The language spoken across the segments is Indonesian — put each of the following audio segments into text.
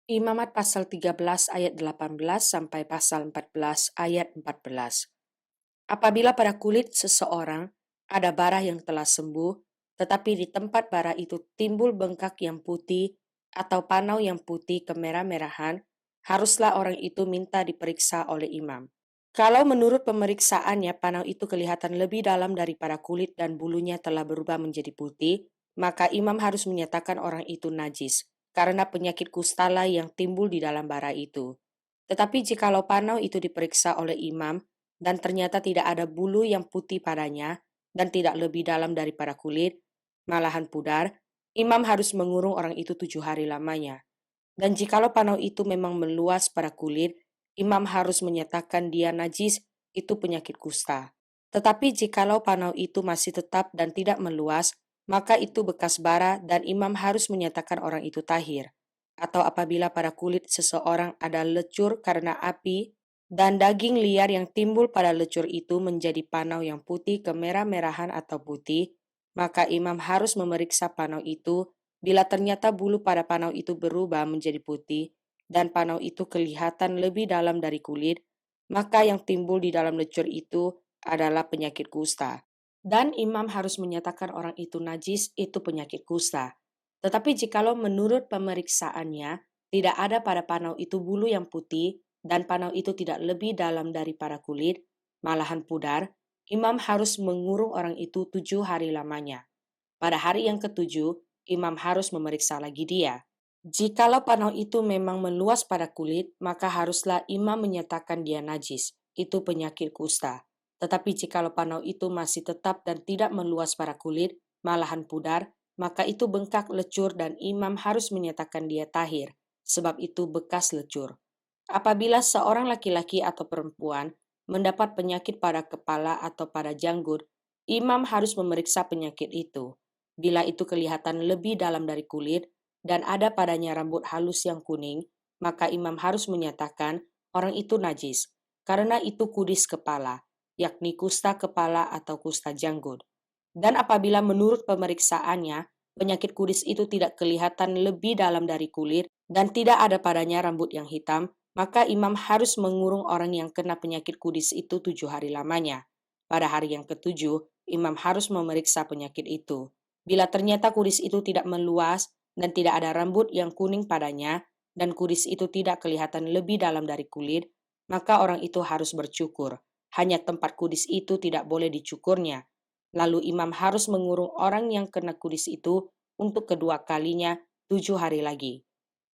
Imamat pasal 13 ayat 18 sampai pasal 14 ayat 14. Apabila pada kulit seseorang ada bara yang telah sembuh, tetapi di tempat bara itu timbul bengkak yang putih atau panau yang putih kemerah-merahan, haruslah orang itu minta diperiksa oleh imam. Kalau menurut pemeriksaannya panau itu kelihatan lebih dalam daripada kulit dan bulunya telah berubah menjadi putih, maka imam harus menyatakan orang itu najis, karena penyakit kustala yang timbul di dalam bara itu. Tetapi jikalau panau itu diperiksa oleh imam dan ternyata tidak ada bulu yang putih padanya dan tidak lebih dalam daripada kulit, malahan pudar, imam harus mengurung orang itu 7 hari lamanya. Dan jikalau panau itu memang meluas pada kulit, imam harus menyatakan dia najis, itu penyakit kusta. Tetapi jikalau panau itu masih tetap dan tidak meluas, maka itu bekas bara dan imam harus menyatakan orang itu tahir. Atau apabila pada kulit seseorang ada lecur karena api, dan daging liar yang timbul pada lecur itu menjadi panau yang putih kemerah-merahan atau putih, maka imam harus memeriksa panau itu. Bila ternyata bulu pada panau itu berubah menjadi putih dan panau itu kelihatan lebih dalam dari kulit, maka yang timbul di dalam lecur itu adalah penyakit kusta. Dan imam harus menyatakan orang itu najis, itu penyakit kusta. Tetapi jikalau menurut pemeriksaannya tidak ada pada panau itu bulu yang putih dan panau itu tidak lebih dalam daripada kulit, malahan pudar, imam harus mengurung orang itu 7 hari lamanya. Pada hari yang ketujuh, imam harus memeriksa lagi dia. Jikalau panau itu memang meluas pada kulit, maka haruslah imam menyatakan dia najis. Itu penyakit kusta. Tetapi jikalau panau itu masih tetap dan tidak meluas pada kulit, malahan pudar, maka itu bengkak lecur dan imam harus menyatakan dia tahir, sebab itu bekas lecur. Apabila seorang laki-laki atau perempuan mendapat penyakit pada kepala atau pada janggut, imam harus memeriksa penyakit itu. Bila itu kelihatan lebih dalam dari kulit dan ada padanya rambut halus yang kuning, maka imam harus menyatakan orang itu najis, karena itu kudis kepala, yakni kusta kepala atau kusta janggut. Dan apabila menurut pemeriksaannya, penyakit kudis itu tidak kelihatan lebih dalam dari kulit dan tidak ada padanya rambut yang hitam, maka imam harus mengurung orang yang kena penyakit kudis itu 7 hari lamanya. Pada hari yang ketujuh, imam harus memeriksa penyakit itu. Bila ternyata kudis itu tidak meluas dan tidak ada rambut yang kuning padanya, dan kudis itu tidak kelihatan lebih dalam dari kulit, maka orang itu harus bercukur. Hanya tempat kudis itu tidak boleh dicukurnya. Lalu imam harus mengurung orang yang kena kudis itu untuk kedua kalinya 7 hari lagi.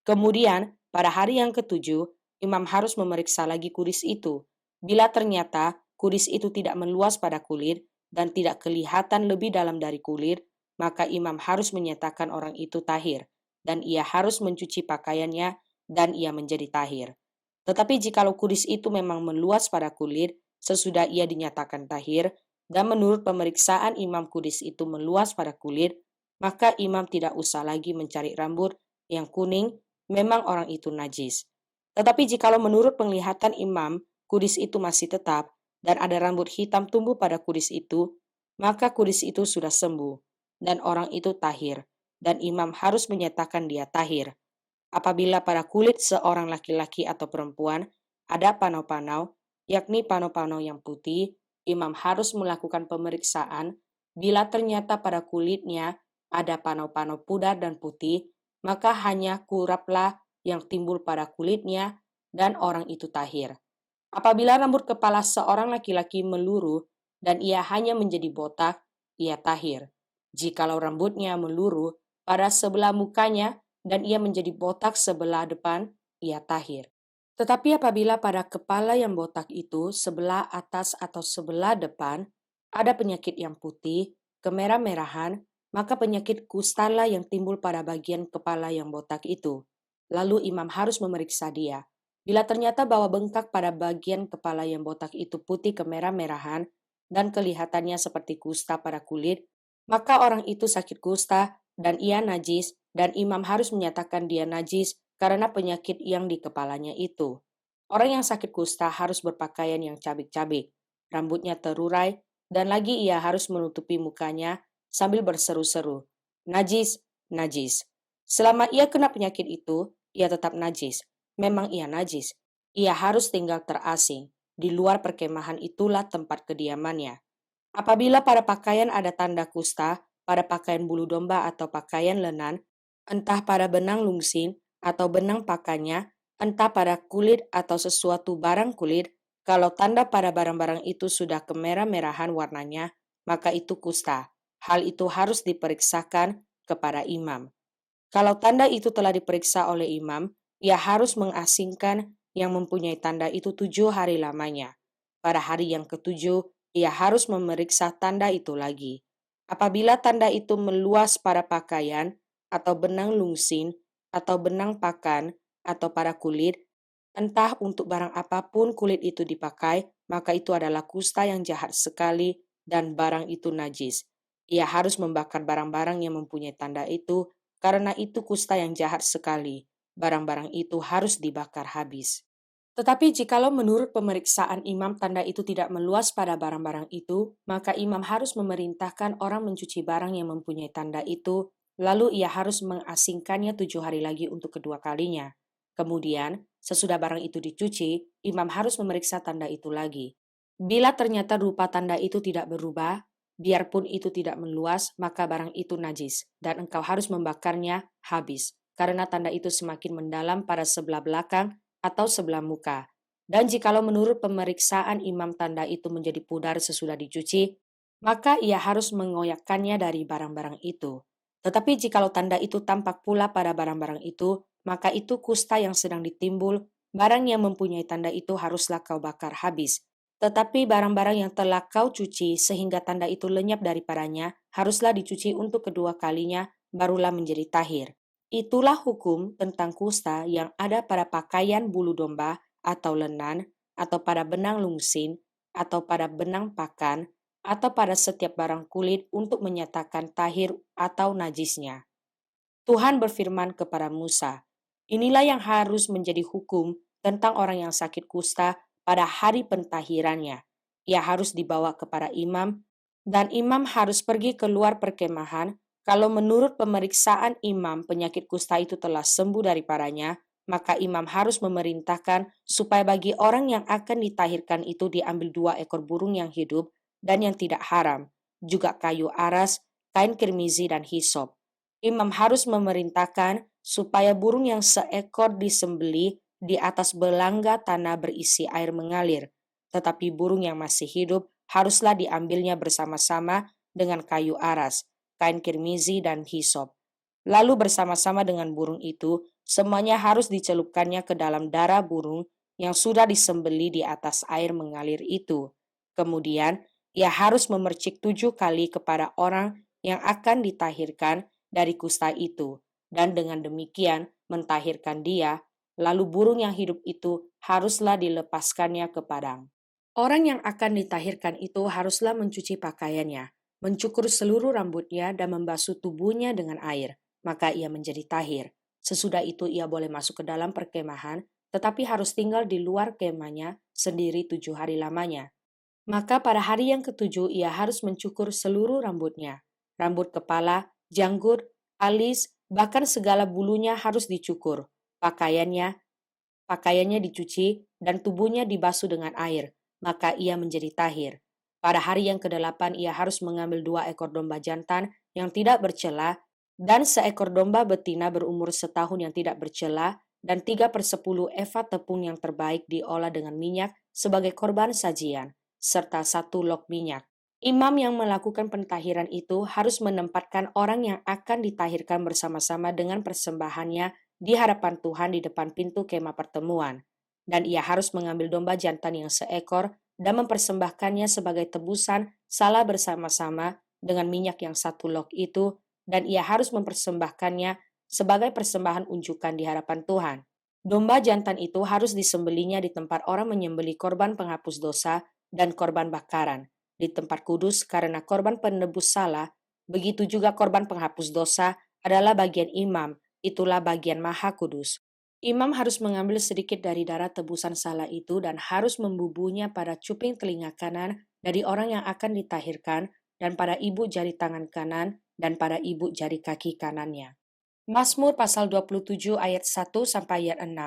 Kemudian, pada hari yang ketujuh, imam harus memeriksa lagi kudis itu. Bila ternyata kudis itu tidak meluas pada kulit dan tidak kelihatan lebih dalam dari kulit, maka imam harus menyatakan orang itu tahir, dan ia harus mencuci pakaiannya, dan ia menjadi tahir. Tetapi jikalau kudis itu memang meluas pada kulit, sesudah ia dinyatakan tahir, dan menurut pemeriksaan imam kudis itu meluas pada kulit, maka imam tidak usah lagi mencari rambut yang kuning, memang orang itu najis. Tetapi jikalau menurut penglihatan imam, kudis itu masih tetap, dan ada rambut hitam tumbuh pada kudis itu, maka kudis itu sudah sembuh dan orang itu tahir, dan imam harus menyatakan dia tahir. Apabila pada kulit seorang laki-laki atau perempuan ada panau-panau, yakni panau-panau yang putih, imam harus melakukan pemeriksaan. Bila ternyata pada kulitnya ada panau-panau pudar dan putih, maka hanya kuraplah yang timbul pada kulitnya dan orang itu tahir. Apabila rambut kepala seorang laki-laki meluruh dan ia hanya menjadi botak, ia tahir. Jikalau rambutnya meluruh pada sebelah mukanya dan ia menjadi botak sebelah depan, ia tahir. Tetapi apabila pada kepala yang botak itu sebelah atas atau sebelah depan ada penyakit yang putih, kemerah-merahan, maka penyakit kustala yang timbul pada bagian kepala yang botak itu. Lalu imam harus memeriksa dia. Bila ternyata bahwa bengkak pada bagian kepala yang botak itu putih kemerah-merahan dan kelihatannya seperti kusta pada kulit, maka orang itu sakit kusta dan ia najis, dan imam harus menyatakan dia najis karena penyakit yang di kepalanya itu. Orang yang sakit kusta harus berpakaian yang cabik-cabik, rambutnya terurai, dan lagi ia harus menutupi mukanya sambil berseru-seru, najis, najis. Selama ia kena penyakit itu, ia tetap najis. Memang ia najis. Ia harus tinggal terasing. Di luar perkemahan itulah tempat kediamannya. Apabila pada pakaian ada tanda kusta, pada pakaian bulu domba atau pakaian lenan, entah pada benang lungsin atau benang pakannya, entah pada kulit atau sesuatu barang kulit, kalau tanda pada barang-barang itu sudah kemerah-merahan warnanya, maka itu kusta. Hal itu harus diperiksakan kepada imam. Kalau tanda itu telah diperiksa oleh imam, ia harus mengasingkan yang mempunyai tanda itu 7 hari lamanya. Pada hari yang ketujuh, ia harus memeriksa tanda itu lagi. Apabila tanda itu meluas pada pakaian, atau benang lungsin, atau benang pakan, atau pada kulit, entah untuk barang apapun kulit itu dipakai, maka itu adalah kusta yang jahat sekali dan barang itu najis. Ia harus membakar barang-barang yang mempunyai tanda itu, karena itu kusta yang jahat sekali. Barang-barang itu harus dibakar habis. Tetapi jikalau menurut pemeriksaan imam tanda itu tidak meluas pada barang-barang itu, maka imam harus memerintahkan orang mencuci barang yang mempunyai tanda itu, lalu ia harus mengasingkannya 7 hari lagi untuk kedua kalinya. Kemudian, sesudah barang itu dicuci, imam harus memeriksa tanda itu lagi. Bila ternyata rupa tanda itu tidak berubah, biarpun itu tidak meluas, maka barang itu najis, dan engkau harus membakarnya habis, karena tanda itu semakin mendalam pada sebelah belakang atau sebelah muka. Dan jikalau menurut pemeriksaan imam tanda itu menjadi pudar sesudah dicuci, maka ia harus mengoyakkannya dari barang-barang itu. Tetapi jikalau tanda itu tampak pula pada barang-barang itu, maka itu kusta yang sedang ditimbul, barang yang mempunyai tanda itu haruslah kau bakar habis. Tetapi barang-barang yang telah kau cuci sehingga tanda itu lenyap daripadanya, haruslah dicuci untuk kedua kalinya, barulah menjadi tahir. Itulah hukum tentang kusta yang ada pada pakaian bulu domba atau lenan, atau pada benang lungsin, atau pada benang pakan, atau pada setiap barang kulit untuk menyatakan tahir atau najisnya. Tuhan berfirman kepada Musa, inilah yang harus menjadi hukum tentang orang yang sakit kusta pada hari pentahirannya. Ia harus dibawa kepada imam, dan imam harus pergi keluar perkemahan. Kalau menurut pemeriksaan imam penyakit kusta itu telah sembuh daripadanya, maka imam harus memerintahkan supaya bagi orang yang akan ditahirkan itu diambil 2 ekor burung yang hidup dan yang tidak haram, juga kayu aras, kain kirmizi, dan hisop. Imam harus memerintahkan supaya burung yang seekor disembelih di atas belangga tanah berisi air mengalir, tetapi burung yang masih hidup haruslah diambilnya bersama-sama dengan kayu aras, kain kirmizi, dan hisop. Lalu bersama-sama dengan burung itu, semuanya harus dicelupkannya ke dalam darah burung yang sudah disembelih di atas air mengalir itu. Kemudian, ia harus memercik 7 kali kepada orang yang akan ditahirkan dari kusta itu, dan dengan demikian mentahirkan dia, lalu burung yang hidup itu haruslah dilepaskannya ke padang. Orang yang akan ditahirkan itu haruslah mencuci pakaiannya, mencukur seluruh rambutnya dan membasuh tubuhnya dengan air, maka ia menjadi tahir. Sesudah itu ia boleh masuk ke dalam perkemahan, tetapi harus tinggal di luar kemahnya sendiri 7 hari lamanya. Maka pada hari yang ketujuh ia harus mencukur seluruh rambutnya, rambut kepala, janggut, alis, bahkan segala bulunya harus dicukur. Pakaiannya, pakaiannya dicuci dan tubuhnya dibasuh dengan air, maka ia menjadi tahir. Pada hari yang ke-8 ia harus mengambil 2 ekor domba jantan yang tidak bercela dan 1 ekor domba betina berumur setahun yang tidak bercela dan 3/10 eva tepung yang terbaik diolah dengan minyak sebagai korban sajian, serta 1 log minyak. Imam yang melakukan pentahiran itu harus menempatkan orang yang akan ditahirkan bersama-sama dengan persembahannya di hadapan Tuhan di depan pintu kemah pertemuan. Dan ia harus mengambil domba jantan yang seekor dan mempersembahkannya sebagai tebusan salah bersama-sama dengan minyak yang 1 log itu, dan ia harus mempersembahkannya sebagai persembahan unjukan di hadapan Tuhan. Domba jantan itu harus disembelihnya di tempat orang menyembelih korban penghapus dosa dan korban bakaran, di tempat kudus karena korban penebus salah, begitu juga korban penghapus dosa adalah bagian imam, itulah bagian maha kudus. Imam harus mengambil sedikit dari darah tebusan salah itu dan harus membubuhnya pada cuping telinga kanan dari orang yang akan ditahirkan dan pada ibu jari tangan kanan dan pada ibu jari kaki kanannya. Mazmur pasal 27 ayat 1 sampai ayat 6.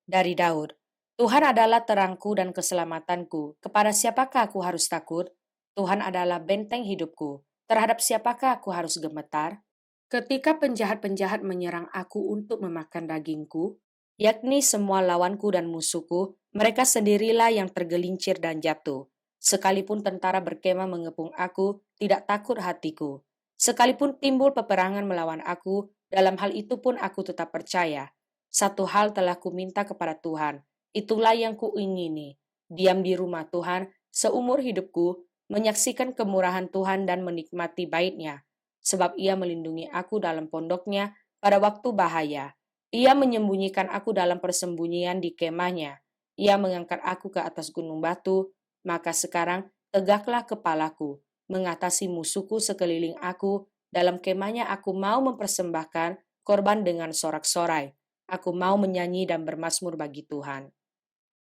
Dari Daud. Tuhan adalah terangku dan keselamatanku. Kepada siapakah aku harus takut? Tuhan adalah benteng hidupku. Terhadap siapakah aku harus gemetar? Ketika penjahat-penjahat menyerang aku untuk memakan dagingku, yakni semua lawanku dan musuhku, mereka sendirilah yang tergelincir dan jatuh. Sekalipun tentara berkemah mengepung aku, tidak takut hatiku. Sekalipun timbul peperangan melawan aku, dalam hal itu pun aku tetap percaya. Satu hal telah kuminta kepada Tuhan, itulah yang kuingini. Diam di rumah Tuhan seumur hidupku, menyaksikan kemurahan Tuhan dan menikmati baitnya. Sebab ia melindungi aku dalam pondoknya pada waktu bahaya. Ia menyembunyikan aku dalam persembunyian di kemahnya. Ia mengangkat aku ke atas gunung batu, maka sekarang tegaklah kepalaku, mengatasi musuhku sekeliling aku. Dalam kemahnya aku mau mempersembahkan korban dengan sorak-sorai. Aku mau menyanyi dan bermazmur bagi Tuhan.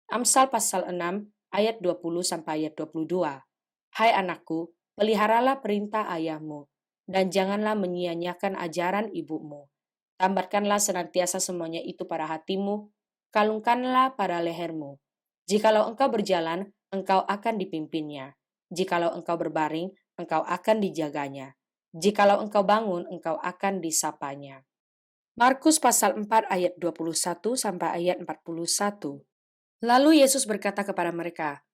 Amsal pasal 6 ayat 20 sampai ayat 22. Hai anakku, peliharalah perintah ayahmu dan janganlah menyia-nyiakan ajaran ibumu. Tambatkanlah senantiasa semuanya itu pada hatimu, kalungkanlah pada lehermu. Jikalau engkau berjalan, engkau akan dipimpinnya. Jikalau engkau berbaring, engkau akan dijaganya. Jikalau engkau bangun, engkau akan disapanya. Markus pasal 4 ayat 21 sampai ayat 41. Lalu Yesus berkata kepada mereka,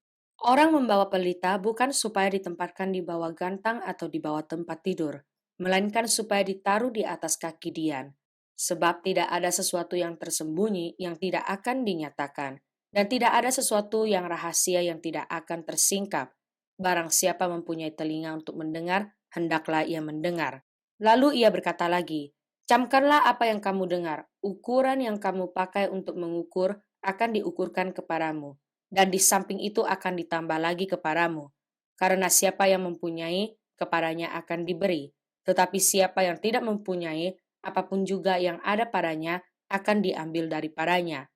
orang membawa pelita bukan supaya ditempatkan di bawah gantang atau di bawah tempat tidur, melainkan supaya ditaruh di atas kaki dian. Sebab tidak ada sesuatu yang tersembunyi yang tidak akan dinyatakan, dan tidak ada sesuatu yang rahasia yang tidak akan tersingkap. Barang siapa mempunyai telinga untuk mendengar, hendaklah ia mendengar. Lalu ia berkata lagi, camkanlah apa yang kamu dengar, ukuran yang kamu pakai untuk mengukur akan diukurkan kepadamu, dan di samping itu akan ditambah lagi kepadamu. Karena siapa yang mempunyai, kepadanya akan diberi. Tetapi siapa yang tidak mempunyai, apapun juga yang ada padanya akan diambil daripadanya.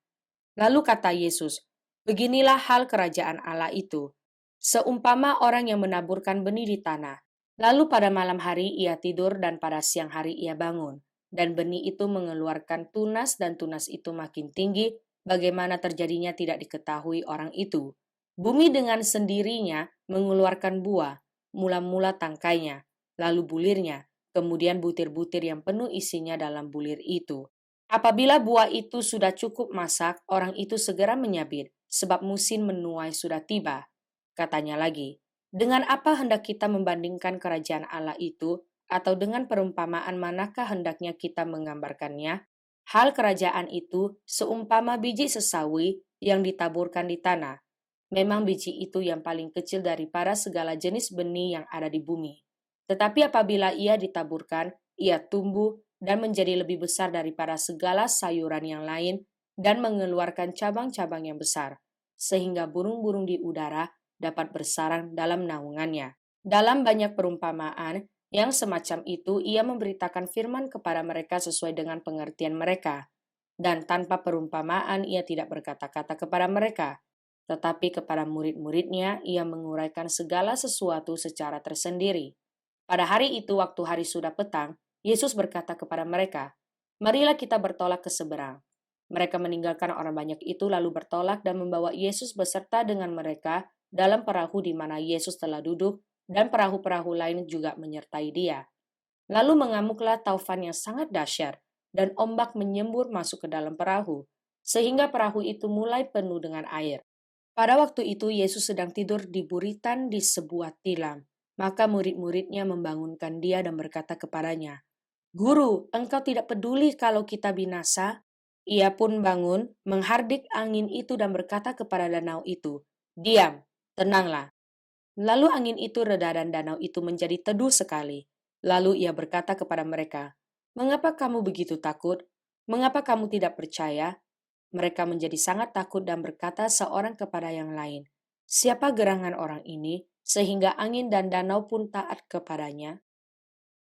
Lalu kata Yesus, beginilah hal kerajaan Allah itu. Seumpama orang yang menaburkan benih di tanah. Lalu pada malam hari ia tidur dan pada siang hari ia bangun. Dan benih itu mengeluarkan tunas dan tunas itu makin tinggi, bagaimana terjadinya tidak diketahui orang itu. Bumi dengan sendirinya mengeluarkan buah, mula-mula tangkainya, lalu bulirnya, kemudian butir-butir yang penuh isinya dalam bulir itu. Apabila buah itu sudah cukup masak, orang itu segera menyabit, sebab musim menuai sudah tiba. Katanya lagi, dengan apa hendak kita membandingkan kerajaan Allah itu, atau dengan perumpamaan manakah hendaknya kita menggambarkannya? Hal kerajaan itu seumpama biji sesawi yang ditaburkan di tanah. Memang biji itu yang paling kecil daripada segala jenis benih yang ada di bumi. Tetapi apabila ia ditaburkan, ia tumbuh dan menjadi lebih besar daripada segala sayuran yang lain dan mengeluarkan cabang-cabang yang besar, sehingga burung-burung di udara dapat bersarang dalam naungannya. Dalam banyak perumpamaan yang semacam itu, ia memberitakan firman kepada mereka sesuai dengan pengertian mereka. Dan tanpa perumpamaan ia tidak berkata-kata kepada mereka, tetapi kepada murid-muridnya ia menguraikan segala sesuatu secara tersendiri. Pada hari itu, waktu hari sudah petang, Yesus berkata kepada mereka, marilah kita bertolak ke seberang. Mereka meninggalkan orang banyak itu lalu bertolak dan membawa Yesus beserta dengan mereka dalam perahu di mana Yesus telah duduk, dan perahu-perahu lain juga menyertai dia. Lalu mengamuklah taufan yang sangat dahsyat, dan ombak menyembur masuk ke dalam perahu, sehingga perahu itu mulai penuh dengan air. Pada waktu itu Yesus sedang tidur di buritan di sebuah tilam. Maka murid-muridnya membangunkan dia dan berkata kepadanya, Guru, engkau tidak peduli kalau kita binasa? Ia pun bangun, menghardik angin itu dan berkata kepada danau itu, diam, tenanglah. Lalu angin itu reda dan danau itu menjadi teduh sekali. Lalu ia berkata kepada mereka, mengapa kamu begitu takut? Mengapa kamu tidak percaya? Mereka menjadi sangat takut dan berkata seorang kepada yang lain, siapa gerangan orang ini, sehingga angin dan danau pun taat kepadanya?